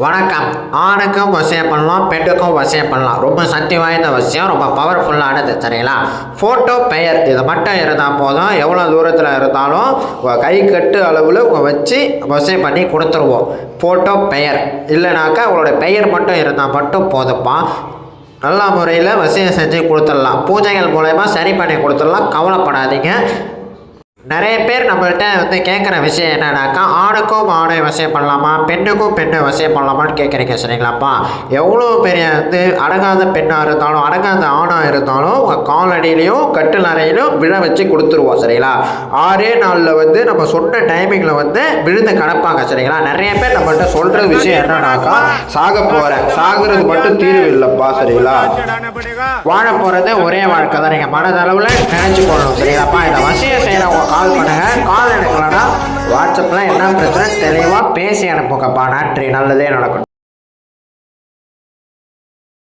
வணக்கம். ஆணுக்கும் வசியம் பண்ணலாம், பெண்ணுக்கும் வசியம் பண்ணலாம். ரொம்ப சக்தி வாய்ந்த வசியம், ரொம்ப பவர்ஃபுல்லானது. சரிங்களா? ஃபோட்டோ பெயர் இது மட்டும் இருந்தால் போதும். எவ்வளோ தூரத்தில் இருந்தாலும் கை கட்டு அளவில் வச்சு வசியம் பண்ணி கொடுத்துருவோம். ஃபோட்டோ பெயர் இல்லைனாக்கா உங்களோட பெயர் மட்டும் இருந்தால் மட்டும் போதும்ப்பா. நல்ல முறையில் வசியம் செஞ்சு கொடுத்துடலாம். பூஜைகள் மூலயமா சரி பண்ணி கொடுத்துடலாம். கவலைப்படாதீங்க. நிறைய பேர் நம்மள்கிட்ட கேட்குற விஷயம் என்னன்னாக்கா, ஆணுக்கும் ஆணை வசியம் பண்ணலாமா, பெண்ணுக்கும் பெண்ணை வசியம் பண்ணலாமான்னு கேட்குறீங்க. சரிங்களாப்பா? எவ்வளோ பெரிய அடங்காத பெண்ணாக இருந்தாலும் அடங்காத ஆணாக இருந்தாலும் உங்கள் காலடியிலையும் கட்டில் அறையிலும் விழ வச்சு கொடுத்துருவோம். சரிங்களா? 6 நாளில் நம்ம சொன்ன டைமிங்கில் விழுந்து கிடப்பாங்க. சரிங்களா? நிறைய பேர் நம்மள்கிட்ட சொல்கிற விஷயம் என்னன்னாக்கா, சாக போகிறேன், சாகுறது மட்டும் தீர்வு இல்லைப்பா. சரிங்களா? வாழ போகிறது ஒரே வாழ்க்கை தான். நீங்கள் மனதளவில் நினச்சி போடணும். சரிங்களாப்பா? இந்த வசியம் செய்கிறவங்க கால் பண்ணுங்க. கால் எடுக்கலன்னா வாட்ஸ்அப்பில் என்ன பிரச்சனை தெளிவாக பேசி அனுப்புங்கப்பா. நன்றி. நல்லதே நடக்கட்டும்.